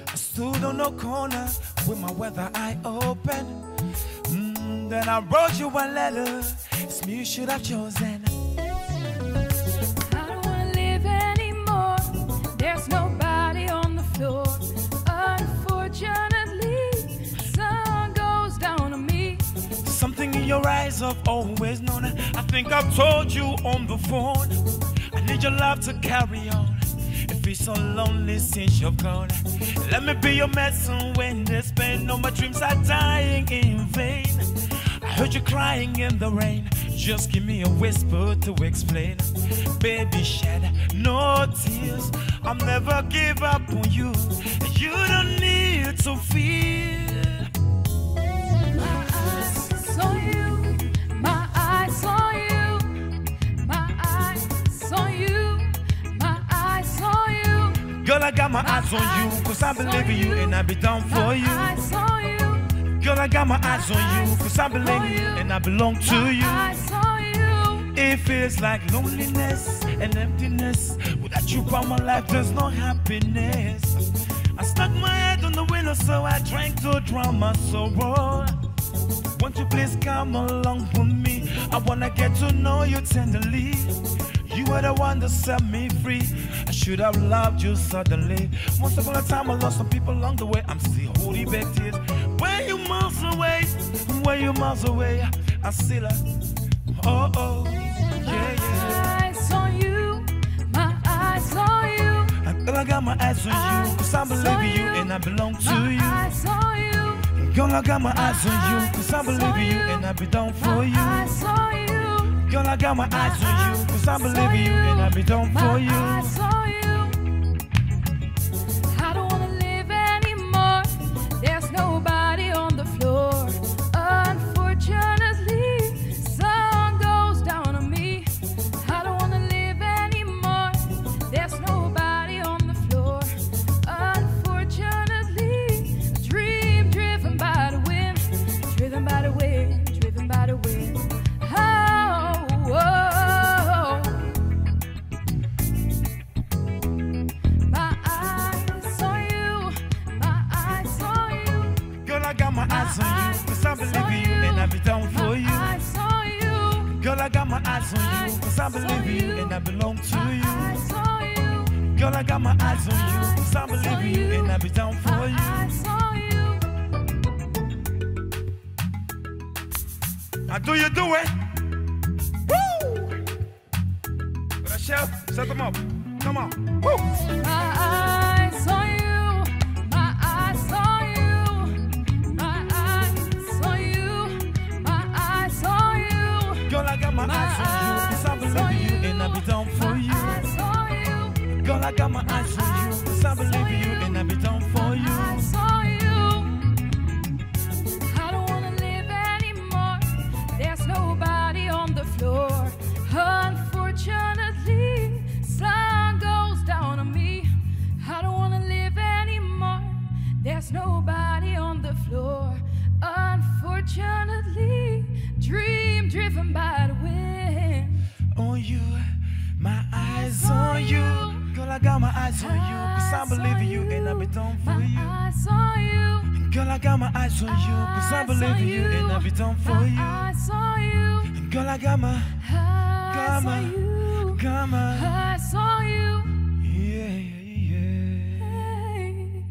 I stood on the corner with my weather eye open. Then I wrote you a letter. It's me you should have chosen. I don't wanna live anymore. There's nobody on the floor. Unfortunately, sun goes down on me. Something in your eyes I've always known. I think I've told you on the phone. I need your love to carry on. It feels so lonely since you've gone. Let me be your medicine when there's pain. All my dreams are dying in vain. I heard you crying in the rain. Just give me a whisper to explain. Baby, shed no tears. I'll never give up on you. You don't need to feel. My eyes on you. My eyes on you. My eyes on you. My eyes on you. Girl, I got my eyes on you, cause I believe in you and I'll be down for you. My eyes on you. Girl, I got my eyes on you, cause I believe in you and I belong to you. Eyes on you. It feels like loneliness and emptiness. Without you by my life, there's no happiness. I stuck my head on the window, so I drank to drown my sorrow. Won't you please come along with me? I wanna get to know you tenderly. You were the one that set me free. I should have loved you suddenly. Once upon a time I lost some people along the way. I'm still holding back tears. Where you miles away? Where you miles away? I still oh oh, yeah yeah. Eyes on you. My eyes on you. Girl, I got my eyes on you, cause I believe in you and I belong to you. Eyes on you. Girl, I got my eyes on you, cause I believe in you and I be down for you. Eyes on you. Girl, I got my eyes on you, cause I believe in you and I be down for you. Eyes on you. I don't wanna live anymore. There's nobody on the floor. Unfortunately, sun goes down on me. I don't wanna live anymore. There's nobody on the floor. Unfortunately, a dream driven by the wind, driven by the wind, driven by the wind. Oh, oh. My eyes on you, my eyes on you. Girl, I got my eyes on you, cause I believe in you and I be down for you. Eyes on you. Girl, I got my eyes on you, cause I believe in you and I belong to you. Eyes on you. Girl, I got my eyes on you, cause I believe in you and I be down for you. Eyes on you. Now do you do it? Woo! Rachel, set them up. Come on. Woo! My eyes on you. My eyes on you. My eyes on you. My eyes on you. Girl, I got my eyes on you, cause I believe in you and I be down for you. Eyes on you. Girl, I got my eyes on you, cause I believe in you and I be down for you. Eyes on you. I don't wanna live anymore. There's nobody on the floor. Unfortunately, sun goes down on me. I don't wanna live anymore. There's nobody on the floor. Unfortunately, dream driven by the wind. On you, my eyes on you. Girl, I got my eyes on you, cause I believe in you and I be down for My you. eyes on you. Girl, I got my eyes on you, cause I believe in you and I be down for My you. eyes on you. Girl, I got my, Eyes on you. got my, Eyes on you. yeah, yeah. Hey.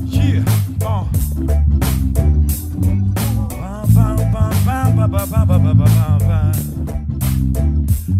Yeah,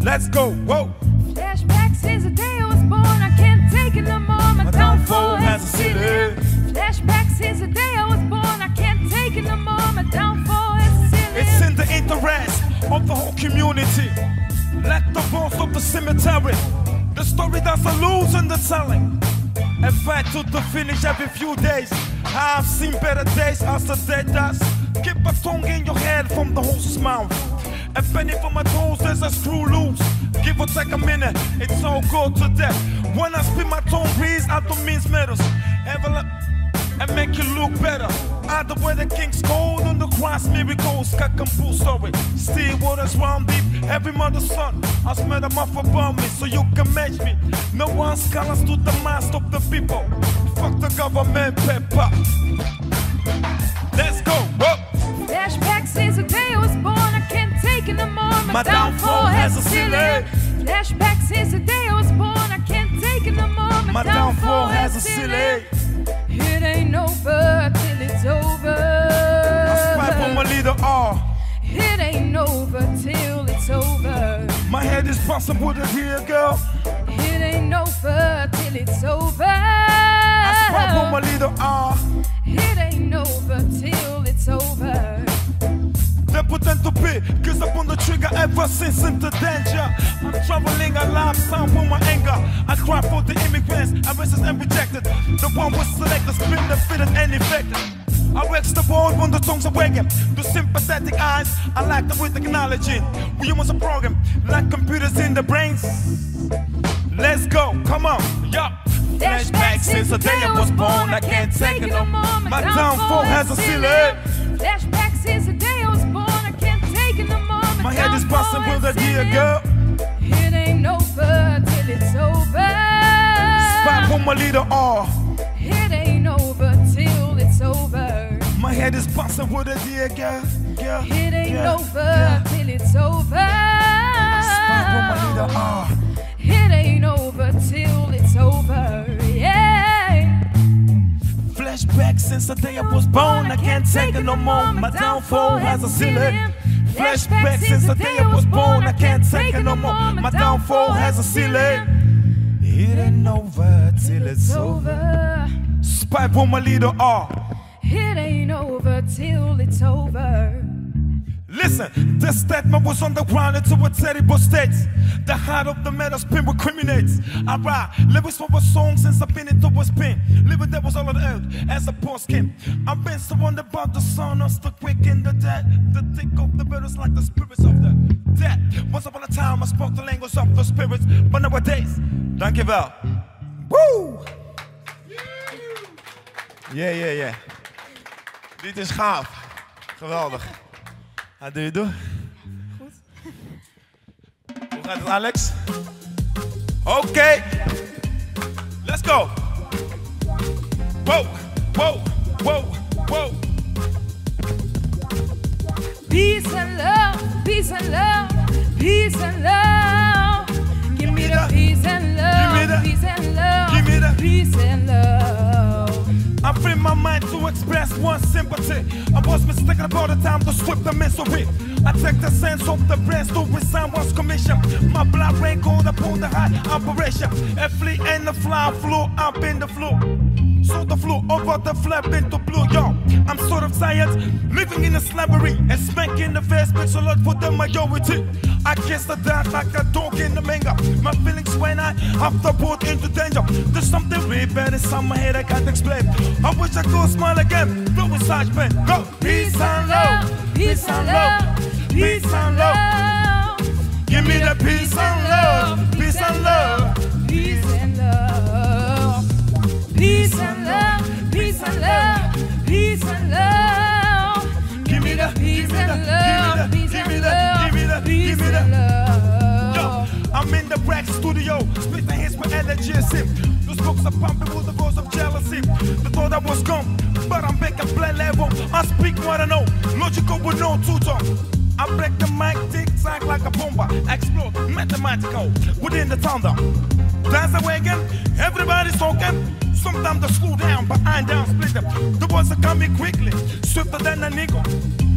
let's go, whoa. Flashback since the day I was born. I can't take it no more. My downfall has a ceiling. Flashback since the day I was born. I can't take it no more. My downfall has a ceiling. It's in the interest of the whole community. Let the bones of the cemetery. The story that's a lose in the telling. And fight to the finish every few days. I've seen better days as the day does. Keep a tongue in your head from the horse's mouth. A penny for my toes, there's a screw loose. Give or take a minute, it's all go to death. When I spin my tongue breeze, I don't mean metals. and make you look better. Either way the king's cold on the cross, miracles, got compulsory. Still waters round deep, every mother's son. I smell them off above me so you can match me. No one's colors to the mass of the people. Fuck the government paper. Let's go. Whoa. Flashback since the day I was born, I can't take it no more. My downfall has a ceiling. Flashback since the day I was born, I can't take it no more. My downfall has a ceiling. It ain't over till it's over. I spy for my leader R. It ain't over till it's over. My head is busting with a real girl. It ain't over till it's over. I spy for my leader R. It ain't over till it's over. They pretend to be, cause I pull the trigger ever since into danger. I'm traveling a lifetime with my anger. I cry for the immigrants, arrested and rejected. The one was selected, spin the fitted and infected. I wax the board when the tongues are wagging. The sympathetic eyes, I like them with acknowledging. We humans a program, like computers in the brains. Let's go, come on, yup. Flashback since the day I was born, I can't take it no more. My downfall has a ceiling. Flashback since the day I was born, I can't take it no more. My head is busting with a dear girl. It ain't over till it's over. Spy for my leader R. It ain't over till it's over. My head is busting with a dear girl. It ain't over till it's over. Spy for my leader R. It ain't over till it's over. Yeah. Flashback since the day I was born, I can't take it no more. My downfall has a ceiling. Flashback since the day I was born, I can't take it no more. My downfall has a ceiling. It ain't over till it's over. Spy for my leader R. It ain't over till it's over. Listen, this statement was on the ground into a terrible state. The heart of the matter spin with criminates. I write lyrics for a song since I've been into a spin. Living that was all on earth as a poor skin. I've been so wondered about the sun, us the quick in the dead. The thick of the birds like the spirits of the dead. Once upon a time I spoke the language of the spirits, but nowadays, dankjewel. Woo! Yeah. Dit is gaaf. Geweldig. How do you do? Goed. Hoe gaat het, Alex? Oké. Let's go. Whoa. Peace and love, peace and love, peace and love. Give me the peace and love, peace and love, give me the peace and love. I free my mind to express one sympathy. I was mistaken about the time to sweep the misery. I take the sense of the brains to resign one's commission. My blood rain cold upon the high operation. A flea and the fly flew up in the flu. So the flew over the flap into blue, yo. I'm sort of science, living in a slavery and spanking the face makes a lot for the majority. I kiss the dance like a dog in the manga. My feelings when I have to put into danger. There's something really bad inside my head I can't explain. I wish I could smile again, blow inside pain. Go, peace and love, peace and love, peace and love. Give me the peace and love, peace and love, peace and love, peace and love, peace and love, peace and love. Give me the peace and love, peace and love, peace and love. Yo, I'm in the rack studio, spit the hits with energy and sim. Those books are pumping with the voice of jealousy. The thought I was gone, but I'm back at play level. I speak what I know, logical with no two-tone. I break the mic, tick-tack like a bomber. Explode, mathematical, within the thunder. Dance a wagon, everybody's talking. Sometimes they slow down, but I'm down, split them. The words are coming quickly, swifter than an eagle.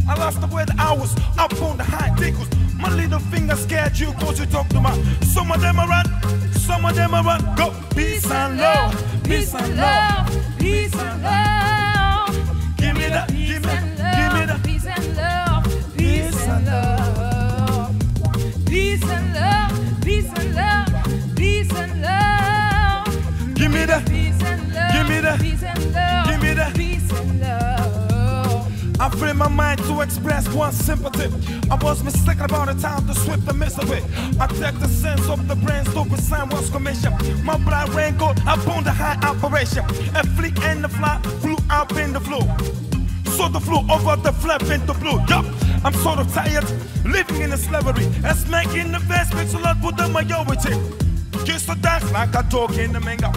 I lost the way the hours, up on the high tickles. My little finger scared you, cause you talk to my. Some of them are run, some of them are run. Go, peace and love, peace and love, peace and love. Give me the, give me the peace and love, peace and love, peace and love, peace and love, peace and love. Give me the, peace and love, give me the, peace and love, give me the, peace and love. I free my mind to express one sympathy. I was mistaken about the time to sweep the misery. I take the sense of the brains to resign one's commission. My blood rain cold upon the high operation. A flick and the fly flew up in the flow. So the flow over the flap into blue. Yup, I'm sort of tired, living in a slavery. As making the best makes a lot for the majority. Used to dance like a dog in the manga.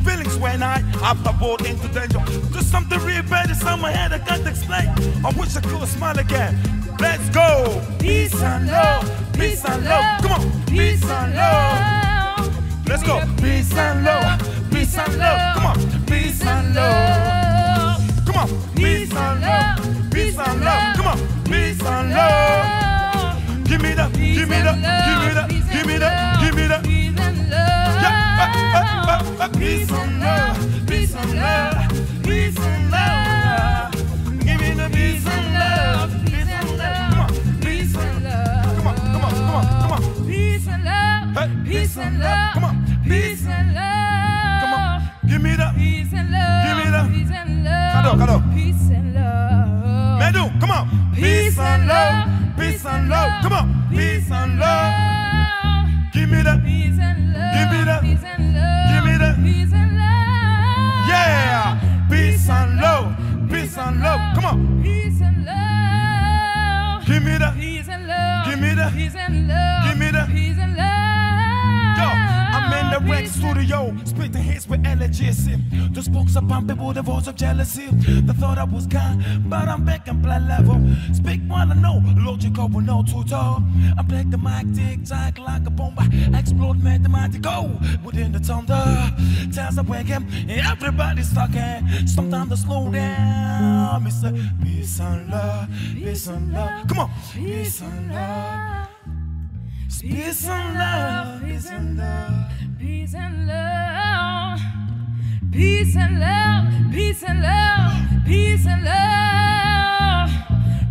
Feelings when I walk into danger. Just something real bad inside my head I can't explain. I wish I could smile again. Let's go. Peace and love, peace and love. Come on, peace and love. Let's go. Peace and love, peace and love. Come on, peace and love. Come on, peace and love, peace and love. Come on, peace and love. Give me that, give me that, give me that, give me that, give me that. Peace and love, peace and love, peace and love. Give me the peace and love, peace and love. Come on, peace and love. Come on, come on, come on, come on. Peace and love, peace and love. Come on, peace and love. Come on, give me that. Peace and love, give me that. peace and love. Kado. Peace and love. Medu, come on. Peace and love, peace and love. Come on, peace and love. Give me that. Peace and love. Give me that. Peace and love. Give me that. Peace and love. Yeah. Peace and love. Peace and love. Come on. Peace and love. Give me that. Peace and love. Give me that. Peace and love. Give me that. Peace and love. Yo, I'm in the Rex studio, spitting hits with LGC. The spokes are pumping with the voice of jealousy. The thought I was gone, but I'm back in blood level. Speak while I know, logical with no tutor. I break the mic, tick-tock like a bomb. Explode mathematical within the thunder. Tells I wake him, everybody's talking. Sometimes I slow down. Mr. Peace and love, peace and love. Come on, peace and love. Peace and love, peace and love, peace and love, peace and love, peace and love, peace and love,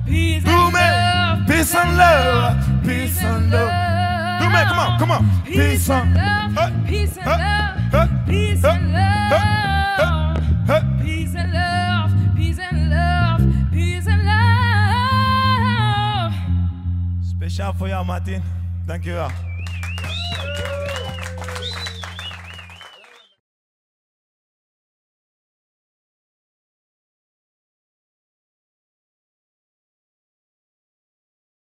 peace and love, peace and love, peace and love. Do me, come on, peace and love, peace and love, peace and love, peace and love, peace and love, peace and love. Special for you, Martin. Thank you.